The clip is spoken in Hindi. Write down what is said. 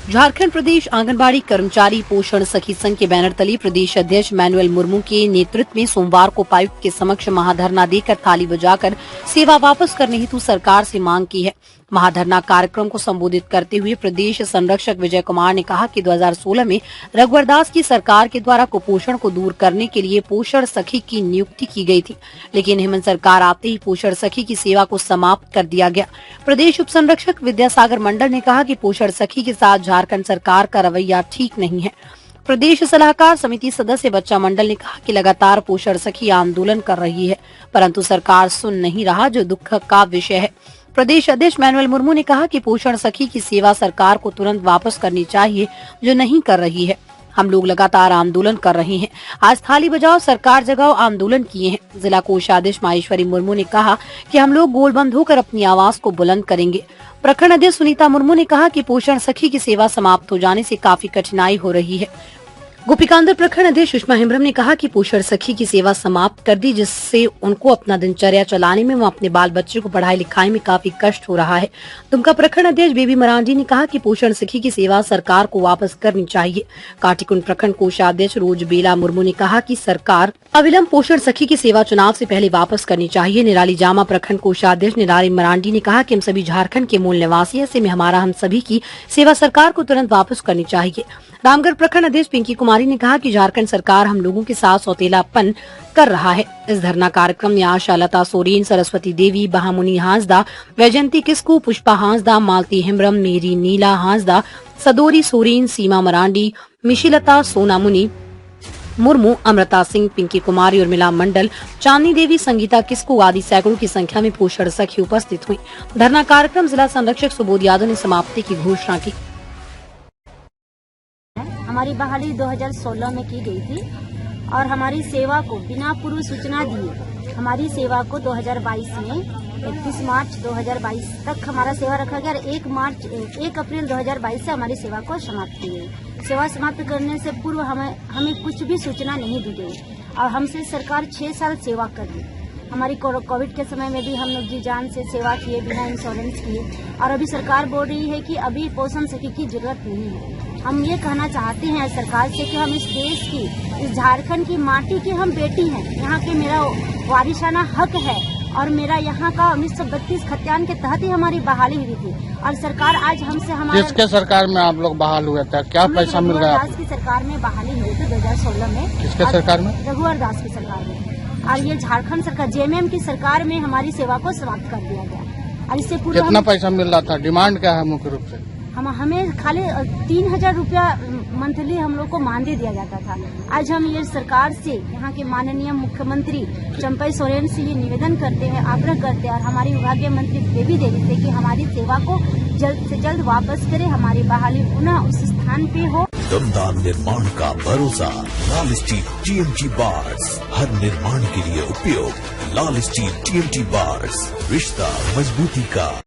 झारखंड प्रदेश आंगनबाड़ी कर्मचारी पोषण सखी संघ के बैनर तले प्रदेश अध्यक्ष मैनुअल मुर्मू के नेतृत्व में सोमवार को उपायुक्त के समक्ष महाधरना देकर थाली बजाकर सेवा वापस करने हेतु सरकार से मांग की है। महाधरना कार्यक्रम को संबोधित करते हुए प्रदेश संरक्षक विजय कुमार ने कहा कि 2016 में रघुवर दास की सरकार के द्वारा कुपोषण को दूर करने के लिए पोषण सखी की नियुक्ति की गई थी, लेकिन हेमंत सरकार आते ही पोषण सखी की सेवा को समाप्त कर दिया गया। प्रदेश उप संरक्षक विद्यासागर मंडल ने कहा कि पोषण सखी के साथ झारखंड सरकार का रवैया ठीक नहीं है। प्रदेश सलाहकार समिति सदस्य बच्चा मंडल ने कहा कि लगातार पोषण सखी आंदोलन कर रही है, परंतु सरकार सुन नहीं रहा, जो दुख का विषय है। प्रदेश अध्यक्ष मैनुअल मुर्मू ने कहा कि पोषण सखी की सेवा सरकार को तुरंत वापस करनी चाहिए, जो नहीं कर रही है। हम लोग लगातार आंदोलन कर रहे हैं। आज थाली बजाओ सरकार जगाओ आंदोलन किए हैं। जिला कोषाध्यक्ष माहेश्वरी मुर्मू ने कहा कि हम लोग गोलबंद होकर अपनी आवाज को बुलंद करेंगे। प्रखंड अध्यक्ष सुनीता मुर्मू ने कहा कि पोषण सखी की सेवा समाप्त हो जाने से काफी कठिनाई हो रही है। गोपीकांदर प्रखंड अध्यक्ष सुषमा हेम्ब्रम ने कहा कि पोषण सखी की सेवा समाप्त कर दी, जिससे उनको अपना दिनचर्या चलाने में व अपने बाल बच्चे को पढ़ाई लिखाई में काफी कष्ट हो रहा है। दुमका प्रखंड अध्यक्ष बेबी मरांडी ने कहा कि पोषण सखी की सेवा सरकार को वापस करनी चाहिए। काटीकुंड प्रखंड कोषाध्यक्ष रोज बेला मुर्मू ने कहा कि सरकार अविलंब पोषण सखी की सेवा चुनाव से पहले वापस करनी चाहिए। निराली जामा प्रखंड कोषाध्यक्ष निराली मरांडी ने कहा कि हम सभी झारखंड के मूल निवासी, ऐसे में हम सभी की सेवा सरकार को तुरंत वापस करनी चाहिए। रामगढ़ प्रखंड अध्यक्ष पिंकी कुमारी ने कहा कि झारखंड सरकार हम लोगों के साथ सौतेलापन कर रहा है। इस धरना कार्यक्रम में आशा लता सोरेन, सरस्वती देवी, बहामुनि हांसदा, वैजयंती किस्कू, पुष्पा हांसदा, मालती हेम्ब्रम, मेरी नीला हांसदा, सदोरी सोरेन, सीमा मरांडी, मिशिलता सोनामुनि मुर्मू, अमृता सिंह, पिंकी कुमारी, उर्मिला मंडल, चांदनी देवी, संगीता किस्कू आदि सैकड़ों की संख्या में पोषण सखी उपस्थित हुई। धरना कार्यक्रम जिला संरक्षक सुबोध यादव ने समाप्ति की घोषणा की। हमारी बहाली 2016 में की गई थी और हमारी सेवा को बिना पूर्व सूचना दिए हमारी सेवा को 2022 में 31 मार्च 2022 तक हमारा सेवा रखा गया और 1 अप्रैल 2022 से हमारी सेवा को समाप्त की गई। सेवा समाप्त करने से पूर्व हमें कुछ भी सूचना नहीं दी गई और हमसे सरकार 6 साल सेवा कर ली। हमारी कोविड के समय में भी हम लोग जी जान से सेवा किए, बिना इंश्योरेंस किए, और अभी सरकार बोल रही है कि अभी पोषण सखी की जरूरत नहीं है। हम ये कहना चाहते हैं सरकार से कि हम इस देश की, इस झारखंड की माटी की हम बेटी हैं। यहाँ के मेरा वारिसाना हक है और मेरा यहाँ का 1932 खतियान के तहत ही हमारी बहाली हुई थी और सरकार आज हमसे हमारे किसके सरकार में आप लोग बहाल हुए थे? क्या पैसा मिल रहा है? रघुवर दास की सरकार में बहाली हुई थी 2016 में। किसके सरकार में? रघुवर दास की सरकार में। और ये झारखंड सरकार जेएमएम की सरकार में हमारी सेवा को समाप्त कर दिया गया। और इससे पूर्व कितना पैसा मिल रहा था? डिमांड क्या है मुख्य रूप से? हमें खाली 3000 रुपया मंथली हम लोग को मानदेय दिया जाता था। आज हम ये सरकार से, यहाँ के माननीय मुख्यमंत्री चंपई सोरेन से ये निवेदन करते हैं, आग्रह करते हैं और हमारी विभागीय मंत्री बेबी देवी से कि हमारी सेवा को जल्द से जल्द वापस करें, हमारी बहाली पुनः उस स्थान पे हो। दमदार निर्माण का भरोसा लाल स्टील टीएमटी बार्स, हर निर्माण के लिए उपयोग। लाल स्टील टीएमटी बार्स, रिश्ता मजबूती का।